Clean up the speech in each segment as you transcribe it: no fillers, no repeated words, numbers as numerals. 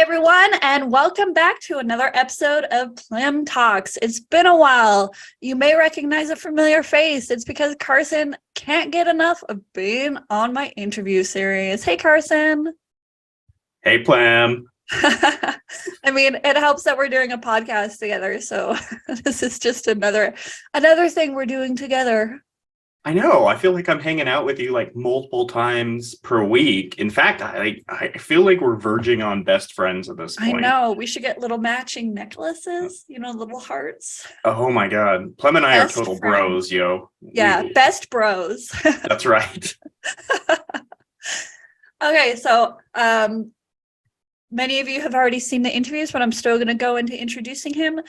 everyone, and welcome back to another episode of PLM Talks. It's been a while. You may recognize a familiar face. It's because Carson can't get enough of being on my interview series. Hey, Carson. Hey, Plam. I mean, it helps that we're doing a podcast together, so this is just another thing we're doing together. I know. I feel like I'm hanging out with you like multiple times per week. In fact, I feel like we're verging on best friends at this point. I know. We should get little matching necklaces, little hearts. Oh my God. Plem and I Best are total friend. bros, yo. Yeah, best bros. That's right. Okay, so many of you have already seen the interviews, but I'm still going to go into introducing him.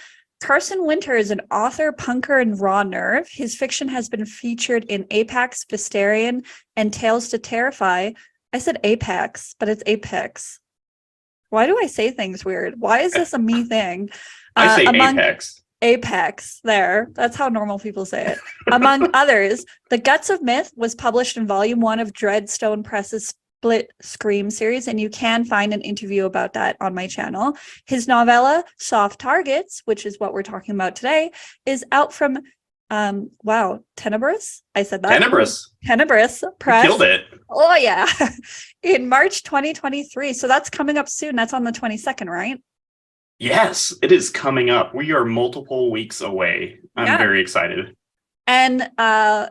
Carson Winter is an author, punker, and raw nerve. His fiction has been featured in Apex, Visterion, and Tales to Terrify. I said Apex, but it's Apex. Why do I say things weird? Why is this a me thing? I say Apex. Apex, there. That's how normal people say it. Among others, The Guts of Myth was published in Volume 1 of Dreadstone Press's Split Scream series, and you can find an interview about that on my channel. His novella, Soft Targets, which is what we're talking about today, is out from, Tenebris? I said that. Tenebris Press. You killed it. Oh, yeah. In March 2023. So that's coming up soon. That's on the 22nd, right? Yes, it is coming up. We are multiple weeks away. I'm very excited. And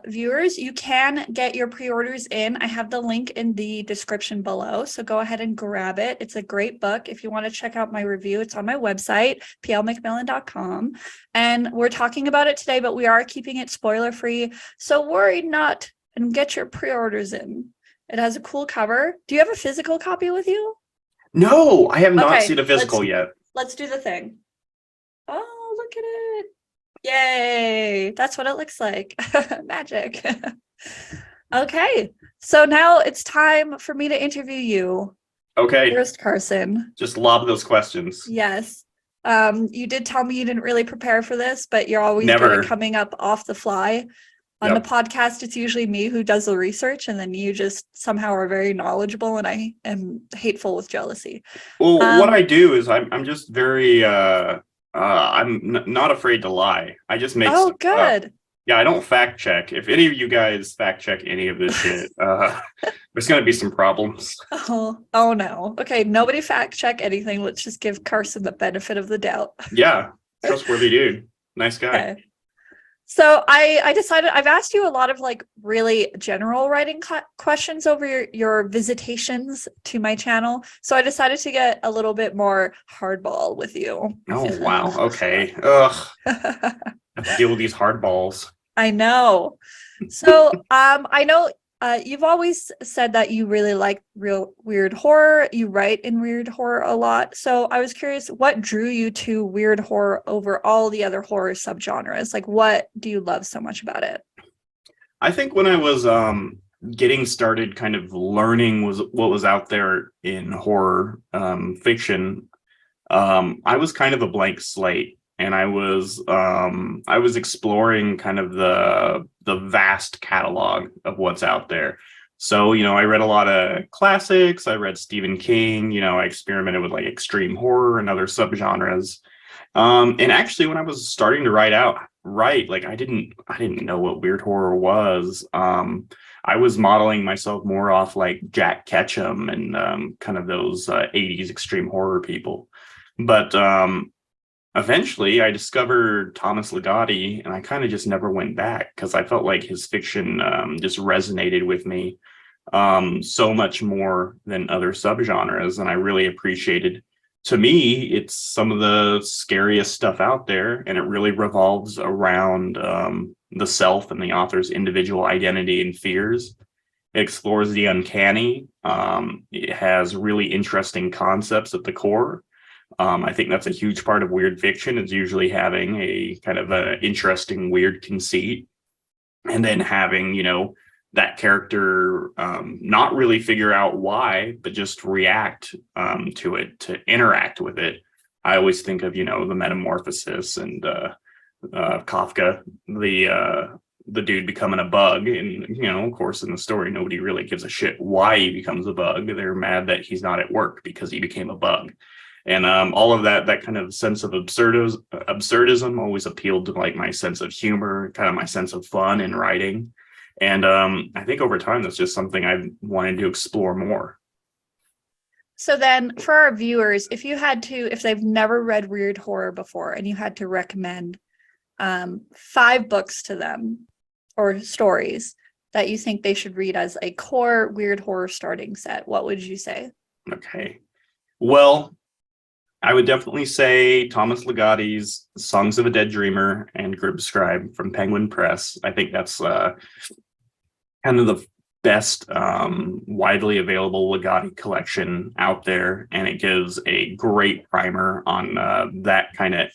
viewers, you can get your pre-orders in. I have the link in the description below, so go ahead and grab it. It's a great book. If you want to check out my review, it's on my website, plmcmillan.com. And we're talking about it today, but we are keeping it spoiler-free. So worry not and get your pre-orders in. It has a cool cover. Do you have a physical copy with you? No, I have not seen a physical yet. Let's do the thing. Oh, look at it. Yay, that's what it looks like. Magic. Okay, so now it's time for me to interview you. Okay. First, Carson. Just lob those questions. Yes. You did tell me you didn't really prepare for this, but you're always good at coming up off the fly. On the podcast, it's usually me who does the research, and then you just somehow are very knowledgeable, and I am hateful with jealousy. Well, what I do is I'm just very... I'm not afraid to lie. I just make stuff good up. Yeah, I don't fact check. If any of you guys fact check any of this shit, there's gonna be some problems. Oh no. Okay, nobody fact check anything. Let's just give Carson the benefit of the doubt. Yeah, trustworthy dude. Nice guy. Okay. So I decided I've asked you a lot of like really general writing questions over your visitations to my channel. So I decided to get a little bit more hardball with you. Oh, wow. Okay. Ugh. I have to deal with these hardballs. I know. So I know you've always said that you really like real weird horror. You write in weird horror a lot. So I was curious, what drew you to weird horror over all the other horror subgenres? Like, what do you love so much about it? I think when I was getting started kind of learning what was out there in horror fiction, I was kind of a blank slate. And I was exploring kind of the vast catalog of what's out there. So, I read a lot of classics. I read Stephen King. I experimented with like extreme horror and other subgenres. And actually, when I was starting to write, like I didn't know what weird horror was. I was modeling myself more off like Jack Ketchum and kind of those 80s extreme horror people. But eventually, I discovered Thomas Ligotti, and I kind of just never went back because I felt like his fiction just resonated with me so much more than other subgenres, and I really appreciated. To me, it's some of the scariest stuff out there, and it really revolves around the self and the author's individual identity and fears. It explores the uncanny. It has really interesting concepts at the core. I think that's a huge part of weird fiction, is usually having a kind of an interesting weird conceit, and then having, that character not really figure out why, but just react to it, to interact with it. I always think of, the Metamorphosis and Kafka, the dude becoming a bug. And, of course, in the story, nobody really gives a shit why he becomes a bug. They're mad that he's not at work because he became a bug. And all of that kind of sense of absurdism always appealed to like my sense of humor, kind of my sense of fun in writing. And I think over time that's just something I've wanted to explore more. So then for our viewers, if they've never read weird horror before and you had to recommend 5 books to them or stories that you think they should read as a core weird horror starting set, what would you say? Okay. Well, I would definitely say Thomas Ligotti's Songs of a Dead Dreamer and Grib Scribe from Penguin Press. I think that's kind of the best widely available Ligotti collection out there, and it gives a great primer on that kind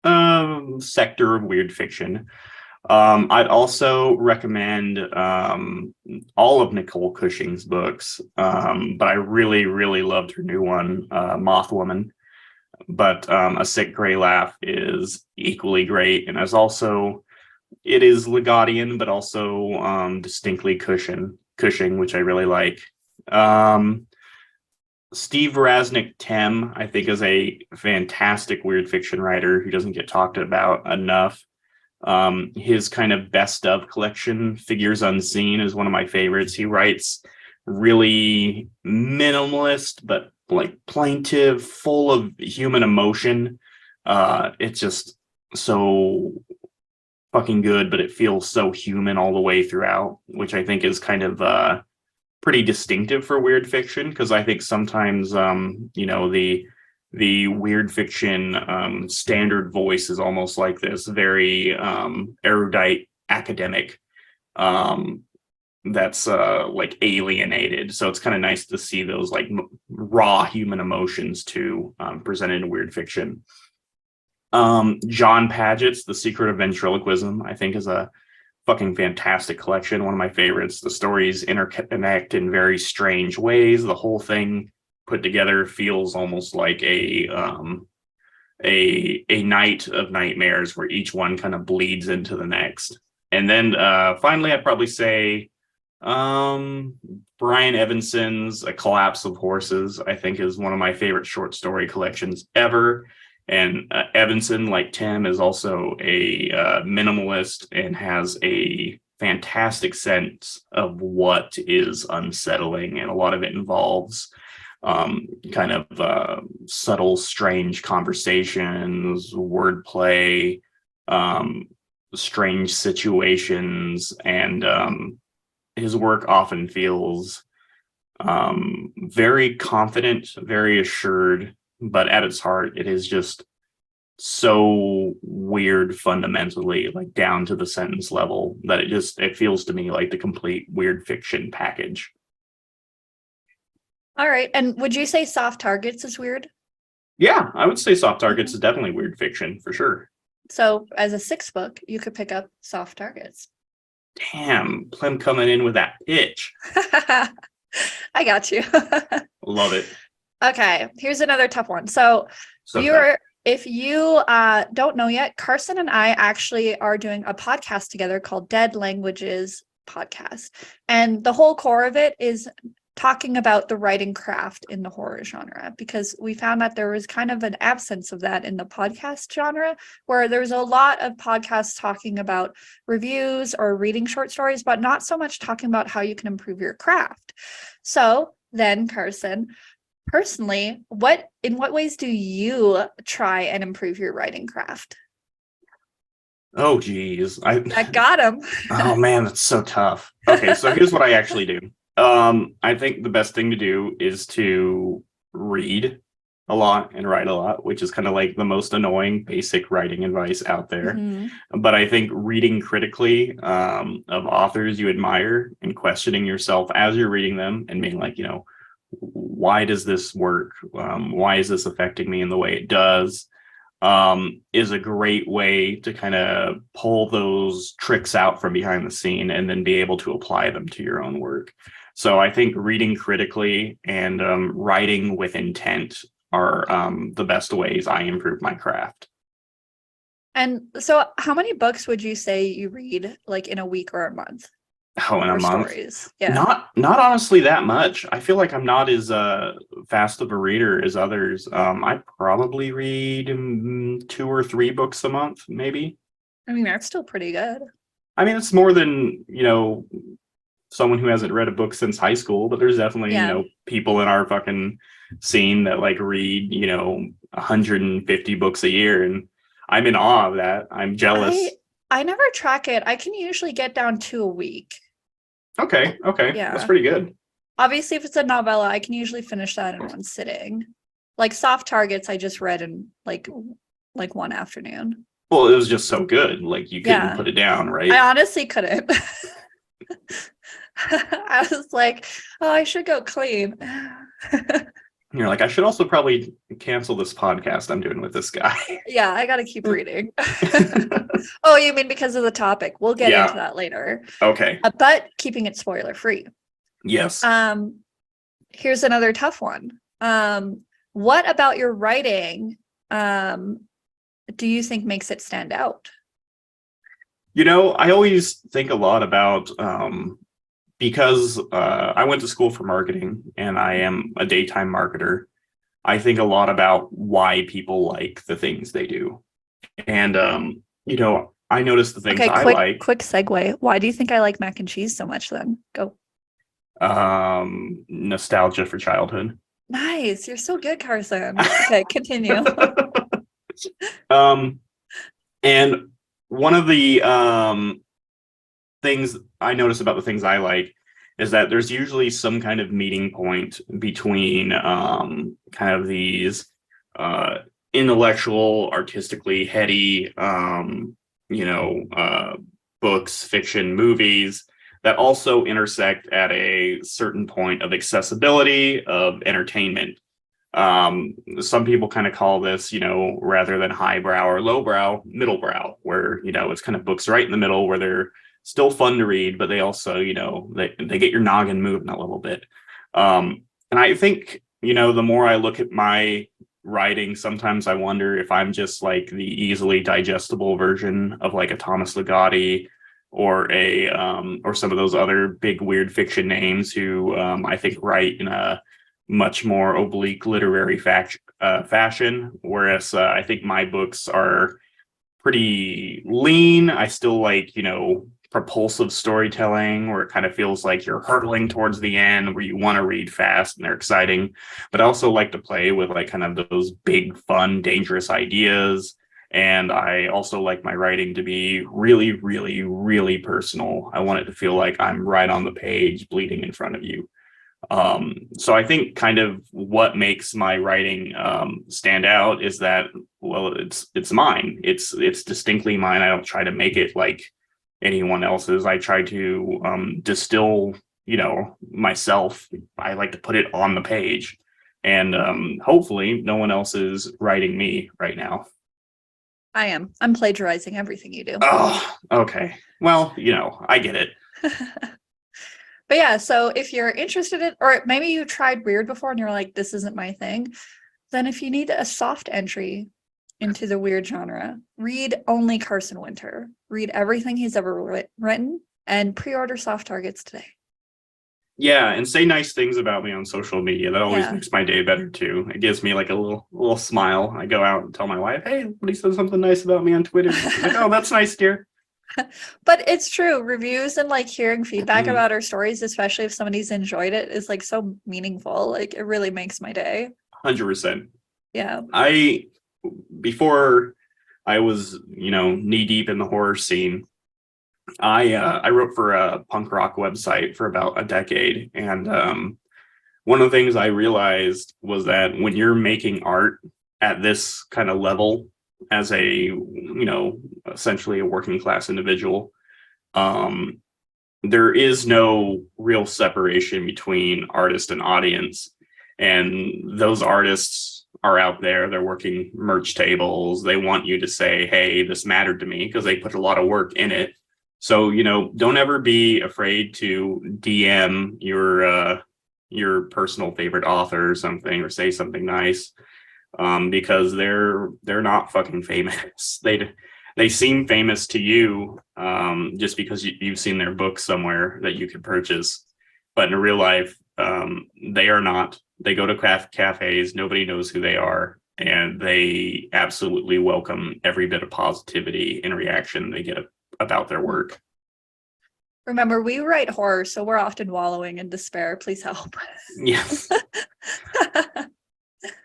of sector of weird fiction. I'd also recommend all of Nicole Cushing's books, but I really, really loved her new one, Moth Woman. But A Sick Gray Laugh is equally great, and it is Ligottian, but also distinctly Cushing, which I really like. Steve Rasnick Tem, I think, is a fantastic weird fiction writer who doesn't get talked about enough. His kind of best of collection, Figures Unseen, is one of my favorites. He writes really minimalist, but like plaintive, full of human emotion. It's just so fucking good, but it feels so human all the way throughout, which I think is kind of pretty distinctive for weird fiction, because I think sometimes the weird fiction standard voice is almost like this very erudite academic that's like alienated. So it's kind of nice to see those like raw human emotions too presented in weird fiction. John Paget's The Secret of Ventriloquism, I think, is a fucking fantastic collection. One of my favorites. The stories interconnect in very strange ways. The whole thing put together feels almost like a night of nightmares where each one kind of bleeds into the next. And then finally, I'd probably say Brian Evanson's A Collapse of Horses, I think, is one of my favorite short story collections ever. And Evanson, like Tim, is also a minimalist and has a fantastic sense of what is unsettling. And a lot of it involves kind of subtle, strange conversations, wordplay, strange situations. And his work often feels very confident, very assured, but at its heart, it is just so weird fundamentally, like down to the sentence level, that it feels to me like the complete weird fiction package. All right. And would you say Soft Targets is weird? Yeah, I would say Soft Targets is definitely weird fiction for sure. So as a 6th book, you could pick up Soft Targets. Damn, Plem coming in with that pitch. I got you. Love it. Okay, here's another tough one. So if you don't know yet, Carson and I actually are doing a podcast together called Dead Languages Podcast. And the whole core of it is talking about the writing craft in the horror genre, because we found that there was kind of an absence of that in the podcast genre, where there's a lot of podcasts talking about reviews or reading short stories, but not so much talking about how you can improve your craft. So then, Carson, personally, in what ways do you try and improve your writing craft? Oh, geez. I got him. Oh, man, that's so tough. Okay, so here's what I actually do. I think the best thing to do is to read a lot and write a lot, which is kind of like the most annoying basic writing advice out there. Mm-hmm. But I think reading critically of authors you admire and questioning yourself as you're reading them and being like, why does this work? Why is this affecting me in the way it does? Is a great way to kind of pull those tricks out from behind the scene and then be able to apply them to your own work. So I think reading critically and writing with intent are the best ways I improve my craft. And so how many books would you say you read like in a week or a month? Oh, in a or month? stories? Yeah. Not honestly that much. I feel like I'm not as fast of a reader as others. I probably read 2 or 3 books a month, maybe. I mean, that's still pretty good. I mean, it's more than, someone who hasn't read a book since high school, but there's definitely, Yeah. people in our fucking scene that like read, 150 books a year. And I'm in awe of that. I'm I jealous. I never track it. I can usually get down to a week. Okay. Okay. That's Yeah. pretty good. Obviously, if it's a novella, I can usually finish that in one sitting. Like Soft Targets, I just read in like one afternoon. Well, it was just so good. Like you couldn't Yeah. put it down, I right? honestly couldn't. I was like, oh, I should go clean. You're like, I should also probably cancel this podcast I'm doing with this guy. Yeah, I gotta keep reading. Oh, you mean because of the topic? We'll get into Yeah. that later. Okay. But keeping it spoiler free. Yes. Here's another tough one. What about your writing do you think makes it stand out? I always think a lot about because I went to school for marketing and I am a daytime marketer. I think a lot about why people like the things they do. And I notice the things Okay, I quick like. segue. Why do you think I like mac and cheese so much then? Go. Nostalgia for childhood. Nice. You're so good, Carson. Okay, continue. um and one of the things I notice about the things I like is that there's usually some kind of meeting point between kind of these uh, intellectual, artistically heady, books, fiction, movies that also intersect at a certain point of accessibility, of entertainment. Some people kind of call this, rather than highbrow or lowbrow, middlebrow, where, it's kind of books right in the middle where they're still fun to read, but they also, they get your noggin moving a little bit. And I think, the more I look at my writing, sometimes I wonder if I'm just like the easily digestible version of like a Thomas Ligotti or some of those other big weird fiction names who I think write in a much more oblique literary fashion, whereas I think my books are pretty lean. I still like, propulsive storytelling where it kind of feels like you're hurtling towards the end where you want to read fast and they're exciting. But I also like to play with like kind of those big, fun, dangerous ideas. And I also like my writing to be really, really, really personal. I want it to feel like I'm right on the page, bleeding in front of you. So I think kind of what makes my writing stand out is that, well, it's mine. It's distinctly mine. I don't try to make it like anyone else's. I try to distill, myself. I like to put it on the page, and hopefully, no one else is writing me right now. I am. I'm plagiarizing everything you do. Oh, okay. Well, I get it. But yeah, so if you're interested in, or maybe you tried weird before and you're like, this isn't my thing, then if you need a soft entry into the weird genre, read only Carson Winter. Read everything he's ever written and pre-order Soft Targets today. Yeah, and say nice things about me on social media. That always Yeah. makes my day better too. It gives me like a little smile. I go out and tell my wife, "Hey, somebody said something nice about me on Twitter." She's like, "Oh, that's nice, dear." But it's true. Reviews and like hearing feedback about our stories, especially if somebody's enjoyed it, is like so meaningful. Like it really makes my day. 100%. Yeah. Before I was, knee deep in the horror scene, I wrote for a punk rock website for about a decade, and one of the things I realized was that when you're making art at this kind of level as a, essentially a working class individual, um, there is no real separation between artist and audience. And those artists are out there, they're working merch tables. They want you to say, hey, this mattered to me because they put a lot of work in it. So, don't ever be afraid to DM your personal favorite author or something, or say something nice, because they're not fucking famous. they seem famous to you just because you've seen their book somewhere that you could purchase. But in real life, they are not. They go to cafes, nobody knows who they are, and they absolutely welcome every bit of positivity and reaction they get about their work. Remember, we write horror, so we're often wallowing in despair. Please help. Yes.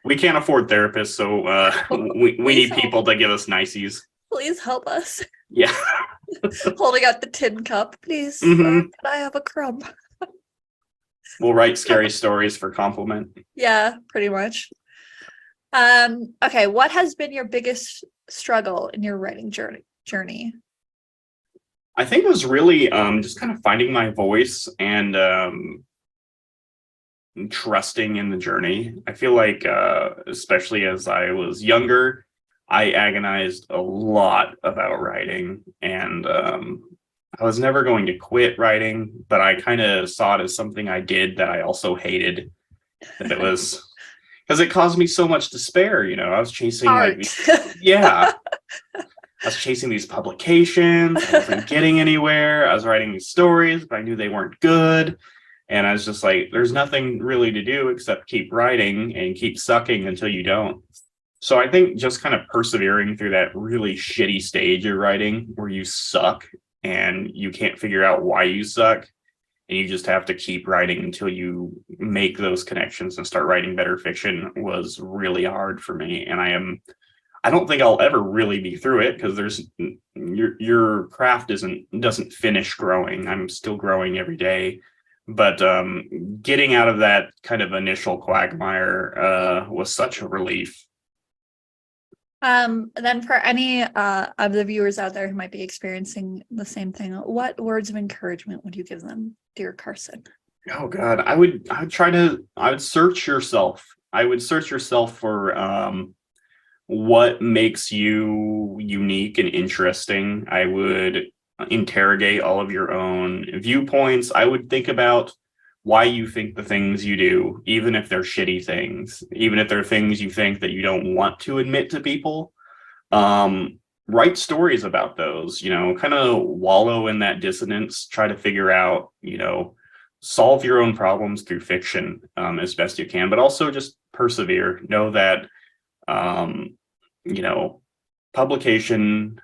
We can't afford therapists, so we need people to give us niceties. Please help us. Yeah. Holding out the tin cup. Please, Mhm. can I have a crumb? We'll write scary stories for compliment. Yeah, pretty much. Okay, what has been your biggest struggle in your writing journey? I think it was really just kind of finding my voice and trusting in the journey. I feel like, especially as I was younger, I agonized a lot about writing, and I was never going to quit writing, but I kind of saw it as something I did that I also hated. That it was because it caused me so much despair. I was chasing Art. yeah, I was chasing these publications. I wasn't getting anywhere. I was writing these stories, but I knew they weren't good. And I was just like, there's nothing really to do except keep writing and keep sucking until you don't. So I think just kind of persevering through that really shitty stage of writing where you suck and you can't figure out why you suck. And you just have to keep writing until you make those connections and start writing better fiction was really hard for me. And I don't think I'll ever really be through it because there's your craft doesn't finish growing. I'm still growing every day. But getting out of that kind of initial quagmire was such a relief. Then for any of the viewers out there who might be experiencing the same thing, what words of encouragement would you give them, dear Carson? Oh God, I would search yourself. I would search yourself for what makes you unique and interesting. I would interrogate all of your own viewpoints. I would think about why you think the things you do, even if they're shitty things, even if they're things you think that you don't want to admit to people. Write stories about those, kind of wallow in that dissonance, try to figure out, solve your own problems through fiction as best you can, but also just persevere. Know that publication.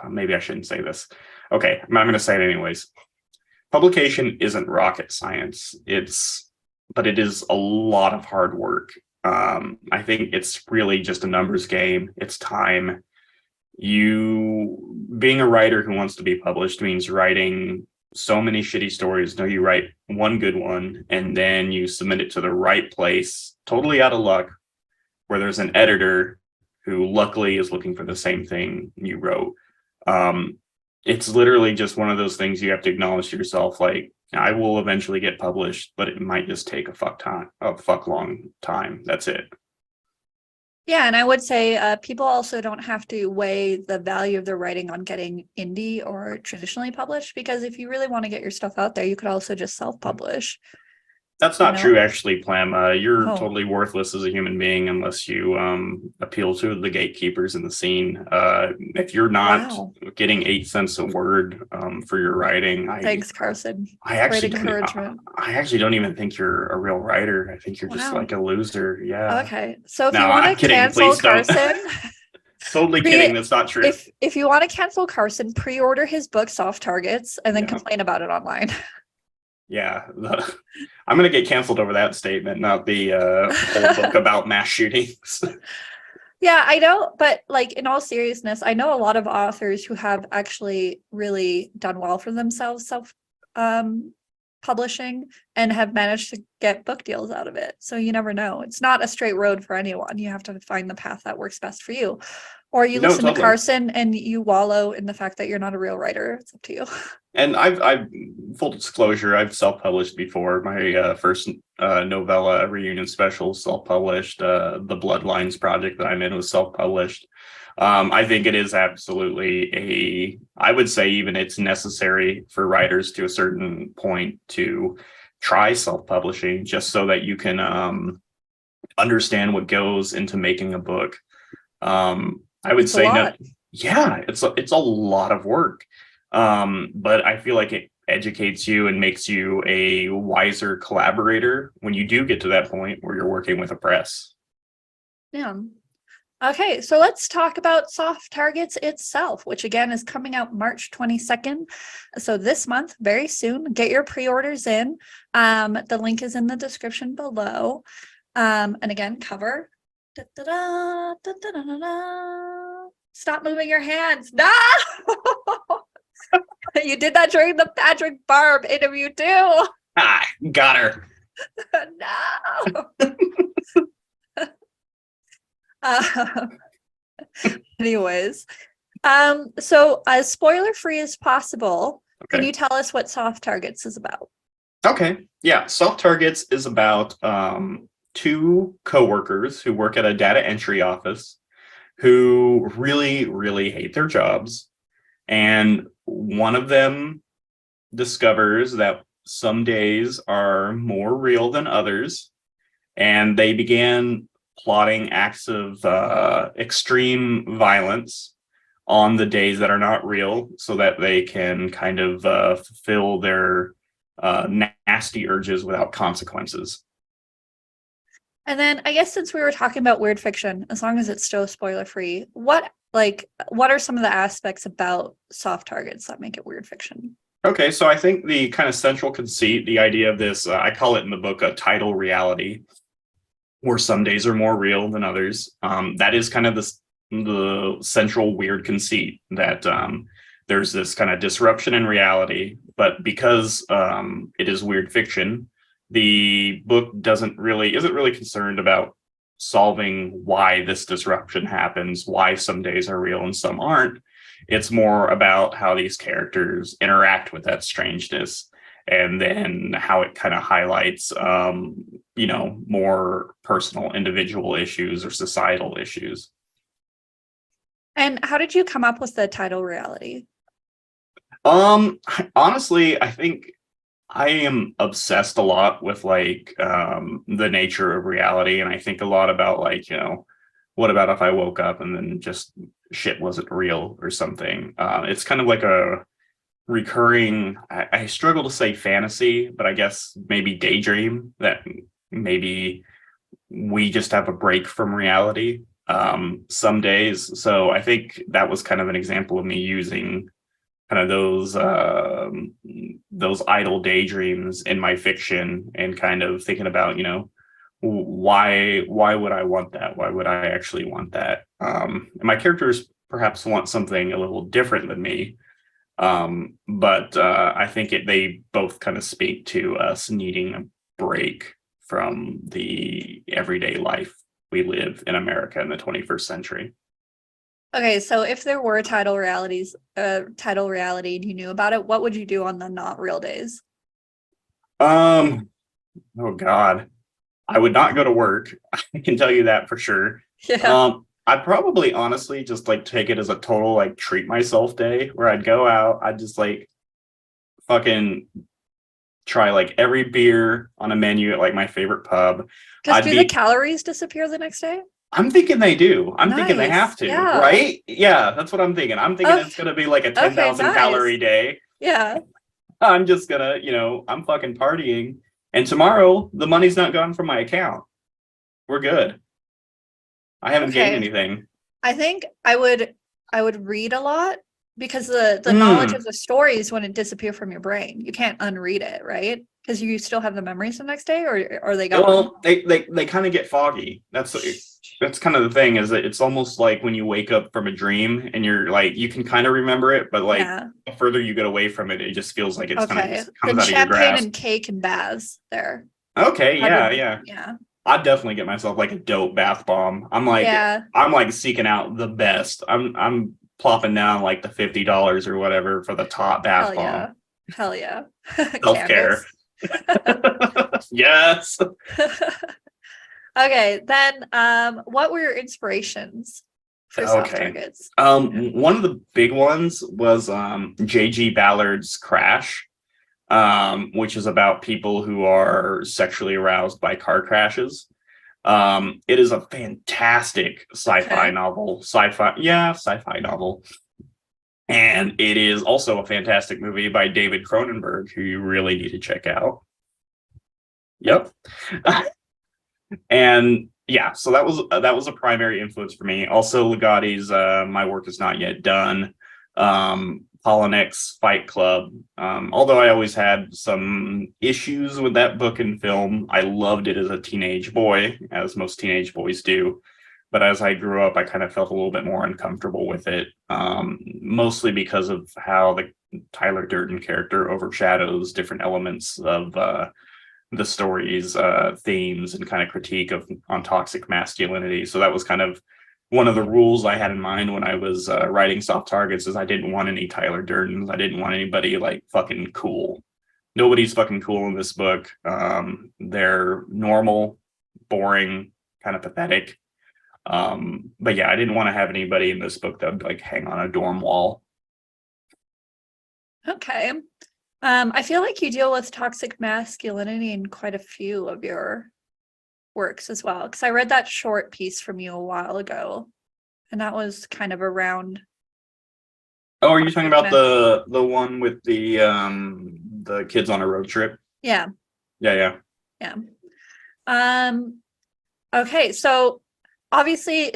Maybe I shouldn't say this. Okay, I'm going to say it anyways. Publication isn't rocket science. But it is a lot of hard work. I think it's really just a numbers game. It's time. Being a writer who wants to be published means writing so many shitty stories. No, you write one good one and then you submit it to the right place, totally out of luck, where there's an editor who luckily is looking for the same thing you wrote. It's literally just one of those things you have to acknowledge to yourself, like, I will eventually get published, but it might just take a fuck long time. That's it. Yeah, and I would say people also don't have to weigh the value of their writing on getting indie or traditionally published, because if you really want to get your stuff out there, you could also just self-publish. That's not true, actually, Plam. You're Oh. totally worthless as a human being unless you appeal to the gatekeepers in the scene. If you're not getting 8 cents a word for your writing, thanks, Carson. I actually don't even think you're a real writer. I think you're just like a loser. Yeah. Okay, so if you want to cancel Carson, totally kidding. That's not true. If you want to cancel Carson, pre-order his book Soft Targets and then complain about it online. Yeah, I'm going to get canceled over that statement, not the whole book about mass shootings. Yeah, I know, but like in all seriousness, I know a lot of authors who have actually really done well for themselves publishing and have managed to get book deals out of it. So you never know. It's not a straight road for anyone. You have to find the path that works best for you. Or you listen to Carson and you wallow in the fact that you're not a real writer. It's up to you. And I've full disclosure, I've self-published before. My first novella reunion special self-published. The Bloodlines project that I'm in was self-published. I think it is absolutely I would say even it's necessary for writers to a certain point to try self-publishing, just so that you can understand what goes into making a book. I would It's a say no. lot. Yeah, it's a lot of work. But I feel like it educates you and makes you a wiser collaborator when you do get to that point where you're working with a press. Yeah. Okay, so let's talk about Soft Targets itself, which again is coming out March 22nd. So this month, very soon. Get your pre-orders in. The link is in the description below. And again, cover. Da-da-da, da-da-da-da-da. Stop moving your hands. No! You did that during the Patrick Barb interview too. Ah, got her. No. Uh, anyways, so as spoiler free as possible, can Okay. you tell us what Soft Targets is about? Okay. Yeah. Soft Targets is about two coworkers who work at a data entry office who really, really hate their jobs. And one of them discovers that some days are more real than others. And they began plotting acts of extreme violence on the days that are not real so that they can kind of fulfill their nasty urges without consequences. And then I guess since we were talking about weird fiction, as long as it's still spoiler free, what are some of the aspects about Soft Targets that make it weird fiction? Okay, so I think the kind of central conceit, the idea of this, I call it in the book a tidal reality, where some days are more real than others. That is kind of the central weird conceit that there's this kind of disruption in reality, but because it is weird fiction, the book isn't really concerned about solving why this disruption happens, why some days are real and some aren't. It's more about how these characters interact with that strangeness, and then how it kind of highlights more personal individual issues or societal issues. And how did you come up with the title reality? Honestly, I think I am obsessed a lot with like the nature of reality, and I think a lot about like, what about if I woke up and then just shit wasn't real or something. It's kind of like a recurring, I struggle to say fantasy, but I guess maybe daydream that maybe we just have a break from reality some days. So I think that was kind of an example of me using kind of those idle daydreams in my fiction, and kind of thinking about, why would I want that? Why would I actually want that? And my characters perhaps want something a little different than me. But I think they both kind of speak to us needing a break from the everyday life we live in America in the 21st century. Okay, so if there were title reality and you knew about it, what would you do on the not real days? Um, oh God, I would not go to work. I can tell you that for sure. Yeah. I'd probably honestly just like take it as a total like treat myself day where I'd go out, I'd just like fucking try like every beer on a menu at like my favorite pub. Because do the calories disappear the next day? I'm thinking they do. I'm thinking they have Nice. to, Yeah. right? Yeah, that's what I'm thinking. I'm thinking it's Okay. gonna be like a Okay, 10,000 nice. calorie day. Yeah. I'm just gonna, I'm fucking partying. And tomorrow the money's not gone from my account. We're good. I haven't gained Okay. anything. I think I would read a lot because the knowledge of Mm. the stories wouldn't disappear from your brain. You can't unread it, right? Because you still have the memories the next day, or are they gone? Well, they kind of get foggy. That's kind of the thing, is that it's almost like when you wake up from a dream and you're like, you can kind of remember it, but like Yeah. the further you get away from it, it just feels like it's kind of Okay. just Then comes out of your champagne grasp. and cake and baths there. Okay, How yeah, did yeah. yeah. I'd definitely get myself like a dope bath bomb. Yeah. I'm like seeking out the best. I'm plopping down like the $50 or whatever for the top bath Hell yeah. bomb. Hell yeah. Self-care. Candles. Yes. Okay, then what were your inspirations for Soft Okay. Targets? One of the big ones was J.G. Ballard's Crash, which is about people who are sexually aroused by car crashes. It is a fantastic sci-fi Okay. novel. Sci-fi novel. And it is also a fantastic movie by David Cronenberg, who you really need to check out. Yep. And yeah, so that was a primary influence for me. Also, Ligatti's My Work Is Not Yet Done, Polanek's Fight Club. Although I always had some issues with that book and film, I loved it as a teenage boy, as most teenage boys do. But as I grew up, I kind of felt a little bit more uncomfortable with it, mostly because of how the Tyler Durden character overshadows different elements of the story's themes and kind of critique of on toxic masculinity. So that was kind of one of the rules I had in mind when I was writing Soft Targets, is I didn't want any Tyler Durdens. I didn't want anybody like fucking cool. Nobody's fucking cool in this book. They're normal, boring, kind of pathetic. But yeah, I didn't want to have anybody in this book that would like hang on a dorm wall. Okay. I feel like you deal with toxic masculinity in quite a few of your works as well, because I read that short piece from you a while ago, and that was kind of around. Oh, are you talking about Mas- the one with the kids on a road trip? Yeah, Yeah, yeah. Okay, so obviously,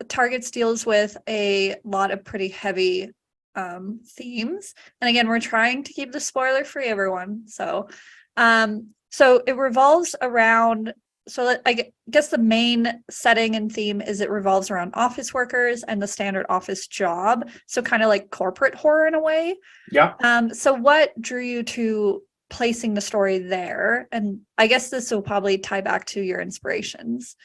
Targets deals with a lot of pretty heavy themes, and again, we're trying to keep the spoiler free, everyone. So it revolves around. So I guess the main setting and theme is it revolves around office workers and the standard office job. So kind of like corporate horror in a way. yeah. So what drew you to placing the story there? And I guess this will probably tie back to your inspirations.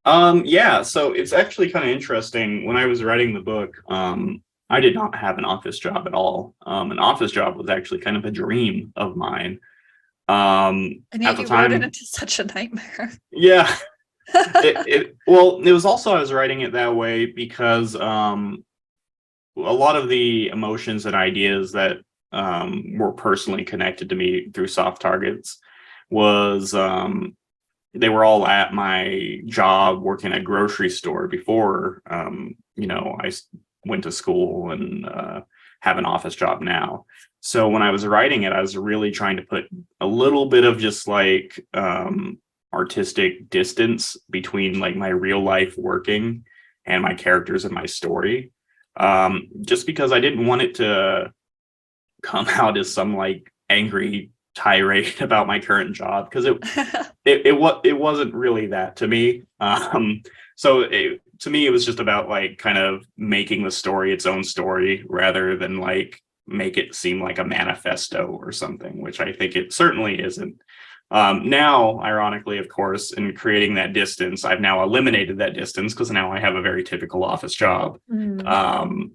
Yeah, so it's actually kind of interesting. When I was writing the book, I did not have an office job at all. An office job was actually kind of a dream of mine. And At yet the you wrote it time, into such a nightmare. yeah, it was also I was writing it that way because a lot of the emotions and ideas that were personally connected to me through Soft Targets was they were all at my job working at a grocery store before I went to school and have an office job now. So when I was writing it, I was really trying to put a little bit of just like artistic distance between like my real life working and my characters and my story, just because I didn't want it to come out as some like angry tirade about my current job, because it wasn't really that to me. To me, it was just about like kind of making the story its own story rather than like make it seem like a manifesto or something, which I think it certainly isn't. Now, ironically, of course, in creating that distance, I've now eliminated that distance because now I have a very typical office job. Mm.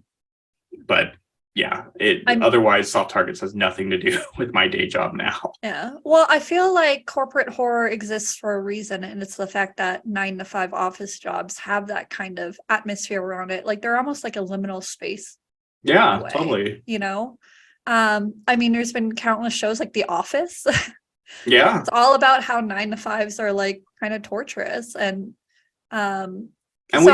But yeah, I'm otherwise Soft Targets has nothing to do with my day job now. Yeah. Well, I feel like corporate horror exists for a reason, and it's the fact that 9 to 5 office jobs have that kind of atmosphere around it. Like they're almost like a liminal space in a Yeah, way, totally. you know? I mean, there's been countless shows like The Office. Yeah. It's all about how 9 to 5s are like kind of torturous. And um And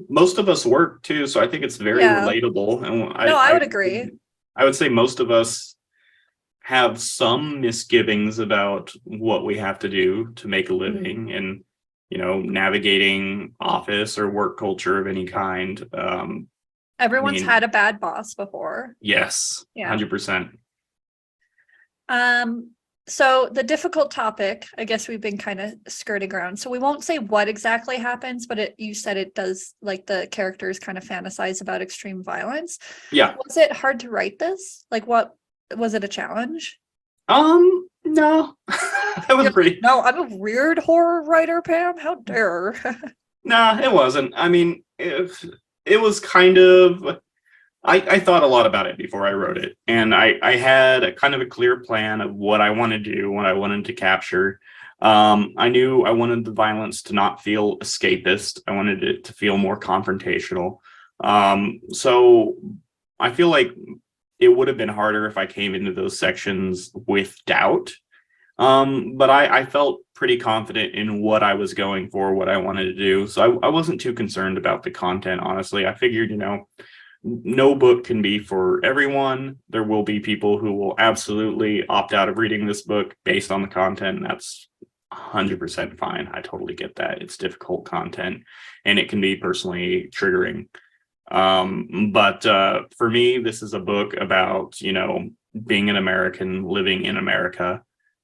most of us work too, so I think it's very yeah, relatable. And no, I would agree. I would say most of us have some misgivings about what we have to do to make a living, and navigating office or work culture of any kind. I Everyone's mean, had a bad boss before. yes, Yeah. 100%. So the difficult topic, I guess we've been kind of skirting around. So we won't say what exactly happens, but you said it does, like the characters kind of fantasize about extreme violence. Yeah. Was it hard to write this? Like, what was it a challenge? No. That was pretty. No, I'm a weird horror writer, Pam. How dare? Nah, it wasn't. I mean, it was kind of. I thought a lot about it before I wrote it, and I had a kind of a clear plan of what I wanted to do, what I wanted to capture. I knew I wanted the violence to not feel escapist. I wanted it to feel more confrontational. So I feel like it would have been harder if I came into those sections with doubt. But I felt pretty confident in what I was going for, what I wanted to do. So I wasn't too concerned about the content, honestly. I figured, no book can be for everyone. There will be people who will absolutely opt out of reading this book based on the content. And that's 100% fine. I totally get that. It's difficult content and it can be personally triggering. But for me, this is a book about, being an American living in America.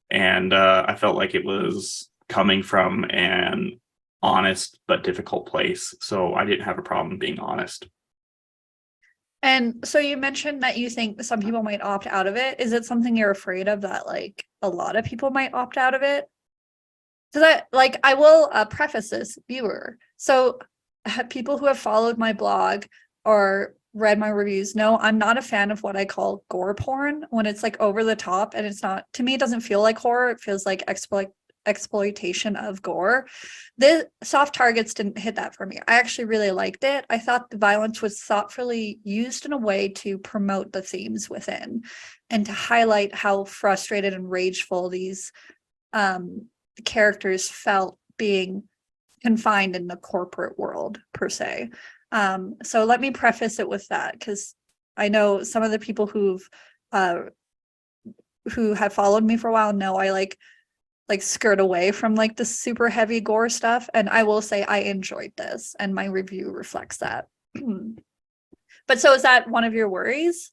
And I felt like it was coming from an honest but difficult place. So I didn't have a problem being honest. And so you mentioned that you think some people might opt out of it. Is it something you're afraid of, that like a lot of people might opt out of it? Because I will preface this, viewer. So people who have followed my blog or read my reviews know I'm not a fan of what I call gore porn, when it's like over the top, and it's not, to me, it doesn't feel like horror. It feels like exploitation of gore. The Soft Targets didn't hit that for me. I actually really liked it. I thought the violence was thoughtfully used in a way to promote the themes within and to highlight how frustrated and rageful these characters felt being confined in the corporate world, per se. So let me preface it with that, because I know some of the people who have followed me for a while know I like skirt away from like the super heavy gore stuff, and I will say I enjoyed this, and my review reflects that. But so is that one of your worries?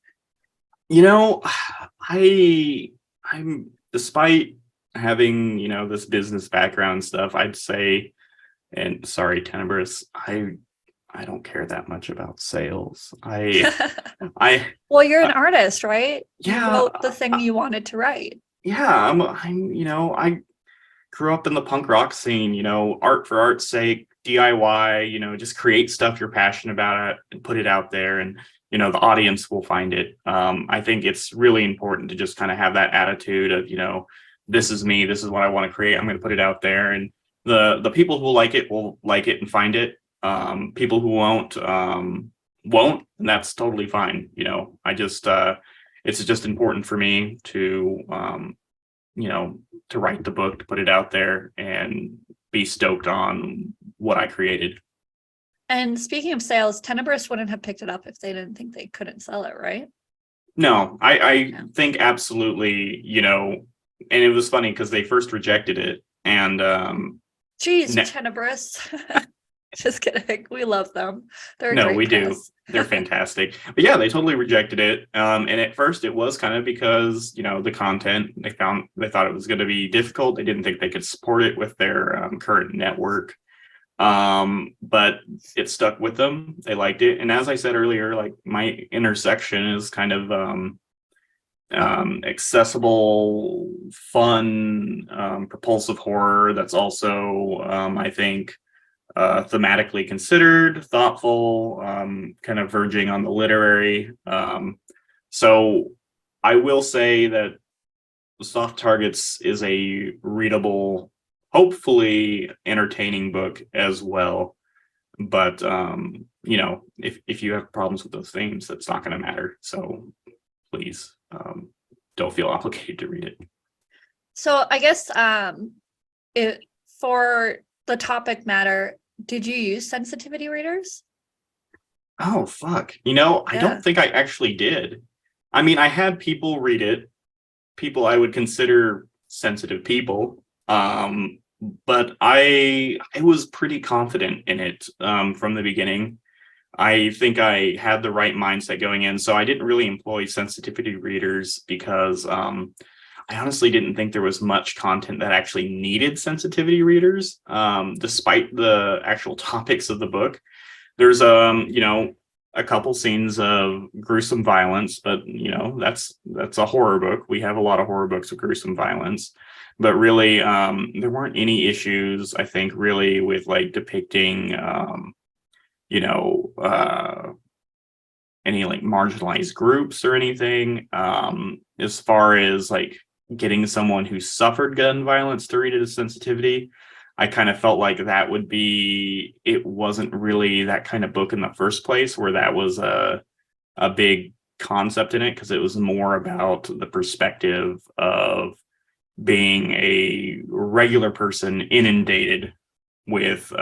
I'm despite having, this business background stuff, I'd say, and sorry, Tenebris, I don't care that much about sales. Well, you're an artist, right? Yeah, you wrote the thing you wanted to write. Yeah, I grew up in the punk rock scene, art for art's sake, DIY, just create stuff you're passionate about it and put it out there, and the audience will find it. I think it's really important to just kind of have that attitude of, this is me, this is what I want to create, I'm going to put it out there, and the people who like it will like it and find it. People who won't, and that's totally fine. I just it's just important for me to to write the book, to put it out there and be stoked on what I created. And speaking of sales, Tenebris wouldn't have picked it up if they didn't think they couldn't sell it, right? No, I think absolutely, and it was funny because they first rejected it, and Geez, Tenebris. Just kidding. We love them. They're no, great we press. do. They're fantastic. But yeah, they totally rejected it. And at first it was kind of because, the content, they thought it was going to be difficult. They didn't think they could support it with their current network. But it stuck with them. They liked it. And as I said earlier, like, my intersection is kind of accessible, fun, propulsive horror that's also, I think, thematically considered, thoughtful, kind of verging on the literary. So I will say that Soft Targets is a readable, hopefully entertaining book as well. But if you have problems with those themes, that's not going to matter. So please, don't feel obligated to read it. So I guess for the topic matter, did you use sensitivity readers? Oh, fuck. I don't think I actually did. I mean, I had people read it, people I would consider sensitive people. But I was pretty confident in it from the beginning. I think I had the right mindset going in. So I didn't really employ sensitivity readers because I honestly didn't think there was much content that actually needed sensitivity readers, despite the actual topics of the book. There's a couple scenes of gruesome violence, but that's a horror book. We have a lot of horror books with gruesome violence, but really there weren't any issues, I think, really with like depicting any like marginalized groups or anything. As far as like getting someone who suffered gun violence to read it as sensitivity, I kind of felt like that would be, it wasn't really that kind of book in the first place, where that was a big concept in it, because it was more about the perspective of being a regular person inundated with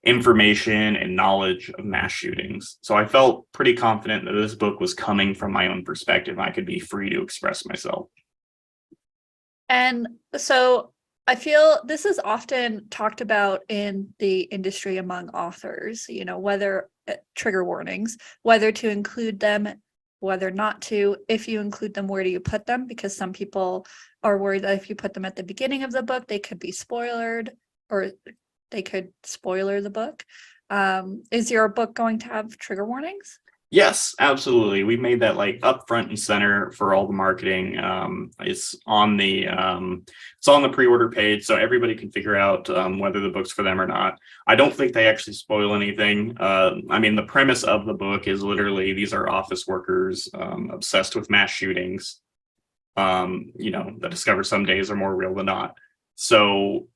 information and knowledge of mass shootings. So I felt pretty confident that this book was coming from my own perspective. I could be free to express myself. And so I feel this is often talked about in the industry among authors, whether trigger warnings, whether to include them, whether not to. If you include them, where do you put them? Because some people are worried that if you put them at the beginning of the book, they could be spoiled, or they could spoiler the book. Is your book going to have trigger warnings? Yes, absolutely. We made that like up front and center for all the marketing. It's on the pre-order page, so everybody can figure out whether the book's for them or not. I don't think they actually spoil anything. I mean, the premise of the book is literally these are office workers obsessed with mass shootings. That discover some days are more real than not. So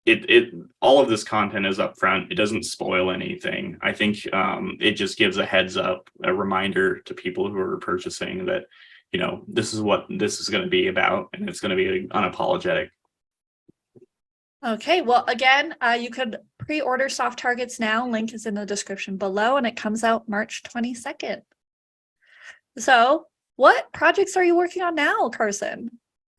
it all of this content is upfront. It doesn't spoil anything. I think it just gives a heads up, a reminder to people who are purchasing that this is what this is going to be about, and it's going to be unapologetic. Okay, well, again, you could pre-order Soft Targets now. Link is in the description below, and it comes out March 22nd. So what projects are you working on now, Carson?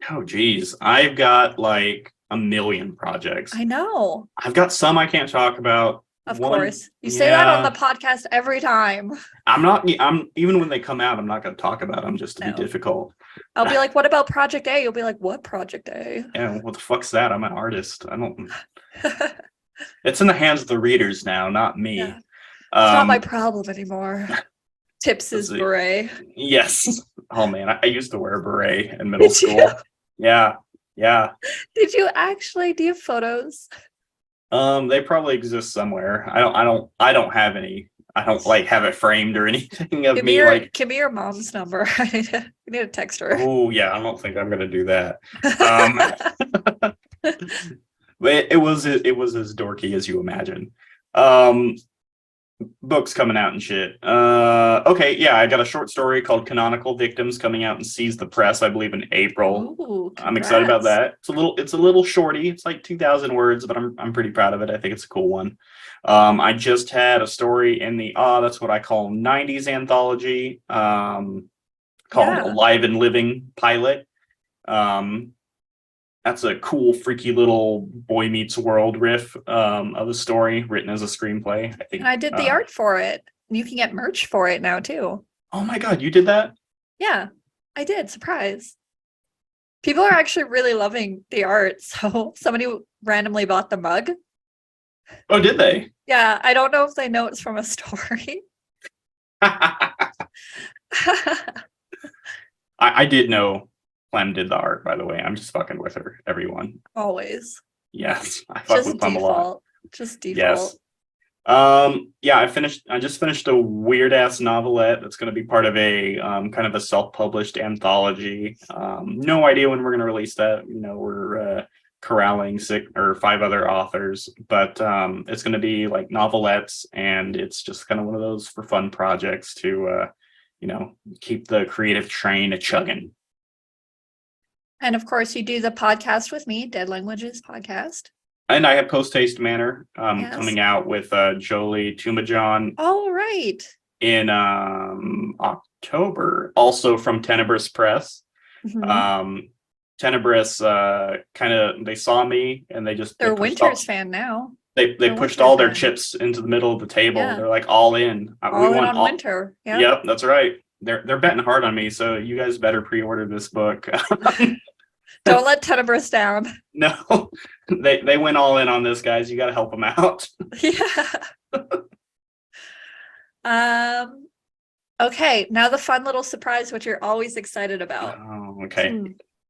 Oh geez, I've got like a million projects. I know. I've got some I can't talk about. Of course. You say that on the podcast every time. I'm even when they come out, I'm not going to talk about them just to be difficult. I'll be like, what about Project A? You'll be like, what Project A? Yeah, what the fuck's that? I'm an artist. I don't. It's in the hands of the readers now, not me. Yeah. It's not my problem anymore. Tips is beret. Yes. Oh man, I used to wear a beret in middle school. Yeah. Did you actually? Do you have photos? They probably exist somewhere. I don't have any. I don't like have it framed or anything of me. Give me your mom's number. I need to text her. Oh yeah, I don't think I'm gonna do that. But it was as dorky as you imagine. Books coming out and shit. Okay, yeah, I got a short story called Canonical Victims coming out and Seize the Press, I believe in April. Ooh, I'm excited about that. It's a little shorty. It's like 2,000 words, but I'm pretty proud of it. I think it's a cool one. I just had a story in the that's what I call 90s anthology, called Alive and Living Pilot. That's a cool, freaky little Boy Meets World riff of a story written as a screenplay. I think. And I did the art for it. You can get merch for it now too. Oh my God, you did that? Yeah, I did. Surprise. People are actually really loving the art. So somebody randomly bought the mug. Oh, did they? Yeah, I don't know if they know it's from a story. I did know Clem did the art, by the way. I'm just fucking with her, everyone. Always. Yes, I fuck just with Clem a lot. Just default. Yes. Yeah, I just finished a weird ass novelette that's going to be part of a kind of a self-published anthology. No idea when we're going to release that. We're corralling 5 other authors, but it's going to be like novelettes, and it's just kind of one of those for fun projects to keep the creative train a chugging. And of course, you do the podcast with me, Dead Languages podcast. And I have Post Haste Manor coming out with Jolie Tumajon. Oh, right. In October, also from Tenebris Press. Mm-hmm. Tenebris they saw me and they're Winter's fan now. They pushed all their chips into the middle of the table. Yeah. They're like all in. We want on Winter. Yeah. Yep, that's right. They're betting hard on me, so you guys better pre-order this book. Don't let Tenebris down. No, they went all in on this, guys. You got to help them out. Yeah. Okay, now the fun little surprise, which you're always excited about. Oh, okay.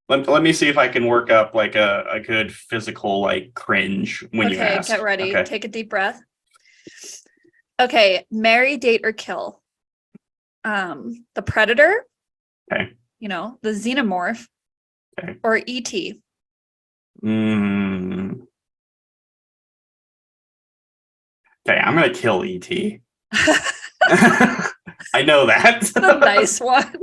Let me see if I can work up like a good physical like cringe when you ask. Okay, get ready. Okay. Take a deep breath. Okay, marry, date, or kill. The Predator. Okay. The Xenomorph. Okay. Or E.T. Okay, I'm gonna kill E.T. I know that. A nice one.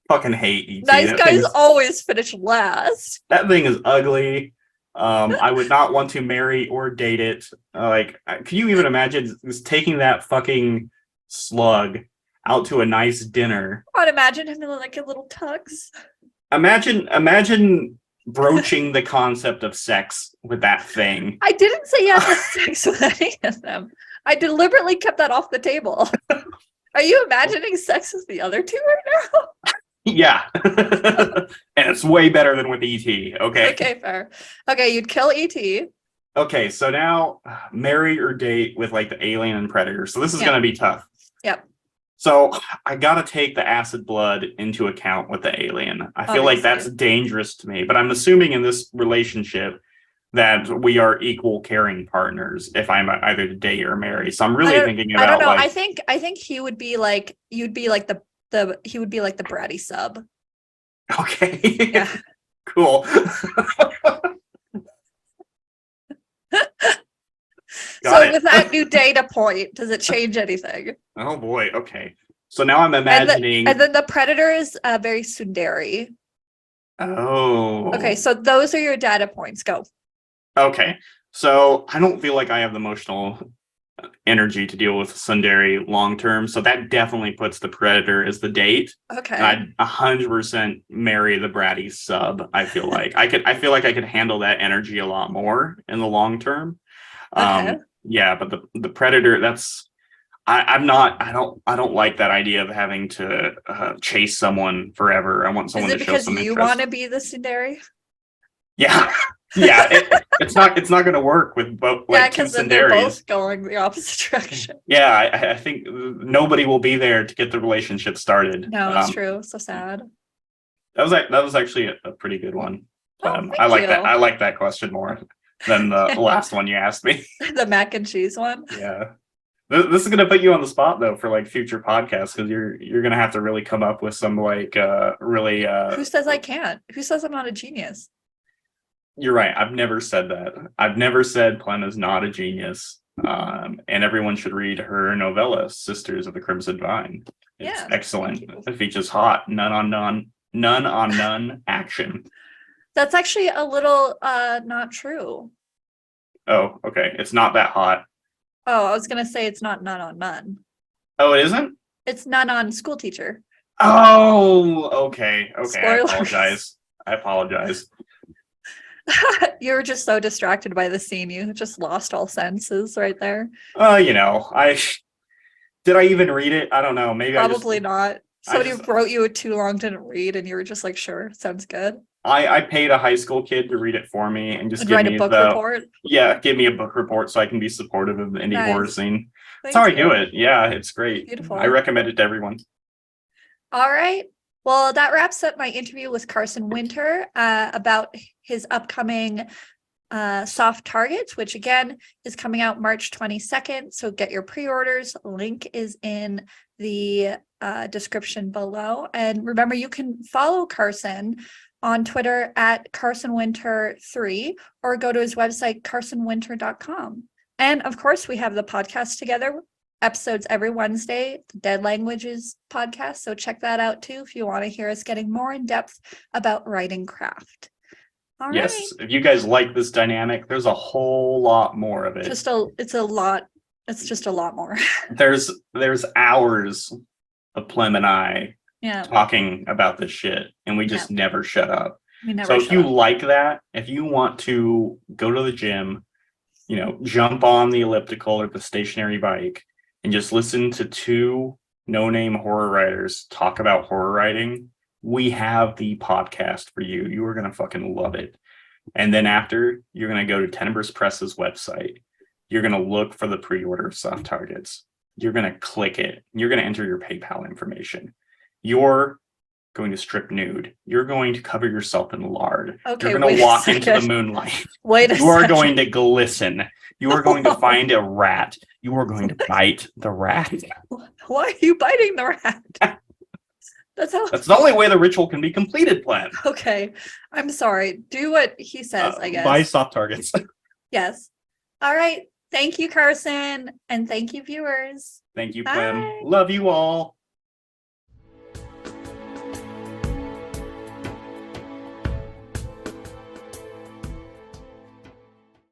Fucking hate ET. Nice guys always finish last. That thing is ugly. I would not want to marry or date it. Can you even imagine just taking that fucking slug out to a nice dinner? I'd imagine him in like a little tux. Imagine broaching the concept of sex with that thing. I didn't say you had sex with any of them. I deliberately kept that off the table. Are you imagining sex with the other two right now? Yeah. And it's way better than with ET. Okay. Okay, fair. Okay, you'd kill ET. Okay, so now marry or date with like the alien and predator. So this is going to be tough. Yep. So I got to take the acid blood into account with the alien. I feel like that's dangerous to me, but I'm assuming in this relationship that we are equal caring partners if I'm either to date or marry. So I'm really thinking about I don't know. like, I think he would be like you'd be like he would be like the bratty sub. okay. Yeah. Cool. So with that new data point, does it change anything? Oh boy. Okay. So now I'm imagining. And then the predator is very tsundere. Oh. Okay, so those are your data points. Go. Okay. So I don't feel like I have the emotional energy to deal with tsundere long term. So that definitely puts the predator as the date. Okay. And I'd 100% marry the bratty sub. I feel like I feel like I could handle that energy a lot more in the long term. Okay. Yeah, but the predator, I don't like that idea of having to chase someone forever. I want someone to show some interest. Is it because you want to be the tsundere? Yeah. Yeah, it's not going to work with both. Like, yeah, because then they're both going the opposite direction. Yeah, I think nobody will be there to get the relationship started. No, it's true. So sad. That was actually a pretty good one. I like that. I like that question more than the last one you asked me. The mac and cheese one. Yeah, this is going to put you on the spot though for like future podcasts because you're going to have to really come up with some like really. Who says I can't? Who says I'm not a genius? You're right. I've never said that. I've never said Plen is not a genius. And everyone should read her novella, Sisters of the Crimson Vine. It's excellent. It features hot, none on none action. That's actually a little not true. Oh, okay. It's not that hot. Oh, I was gonna say it's not none on none. Oh, it isn't? It's none on school teacher. Oh, okay. Spoilers. I apologize. You were just so distracted by the scene. You just lost all senses right there. Did I even read it? I don't know. Maybe probably not. Somebody wrote you a too long didn't read, and you were just like, "Sure, sounds good." I paid a high school kid to read it for me and just write a book report. Yeah, give me a book report so I can be supportive of the indie horror scene. That's how I do it. Yeah, it's great. Beautiful. I recommend it to everyone. All right. Well, that wraps up my interview with Carson Winter about his upcoming Soft Targets, which again is coming out March 22nd. So get your pre-orders. Link is in the description below. And remember, you can follow Carson on Twitter at CarsonWinter3 or go to his website, carsonwinter.com. And of course, we have the podcast together. Episodes every Wednesday, the Dead Languages podcast. So check that out too if you want to hear us getting more in depth about writing craft. All yes, right. If you guys like this dynamic, there's a whole lot more of it. It's a lot. It's just a lot more. There's hours of Plem and I talking about this shit, and we just never shut up. So if you like that, if you want to go to the gym, jump on the elliptical or the stationary bike and just listen to two no-name horror writers talk about horror writing, we have the podcast for you. You are going to fucking love it. And then after, you're going to go to Tenebris Press's website. You're going to look for the pre-order of Soft Targets. You're going to click it. You're going to enter your PayPal information. You're going to strip nude. You're going to cover yourself in lard. Okay, you're going to walk into the moonlight. You are going to glisten. You are going to find a rat. You are going to bite the rat. Why are you biting the rat? That's the only way the ritual can be completed, Plan. Okay. I'm sorry. Do what he says, I guess. Buy Soft Targets. Yes. All right. Thank you, Carson. And thank you, viewers. Thank you, Plan. Love you all.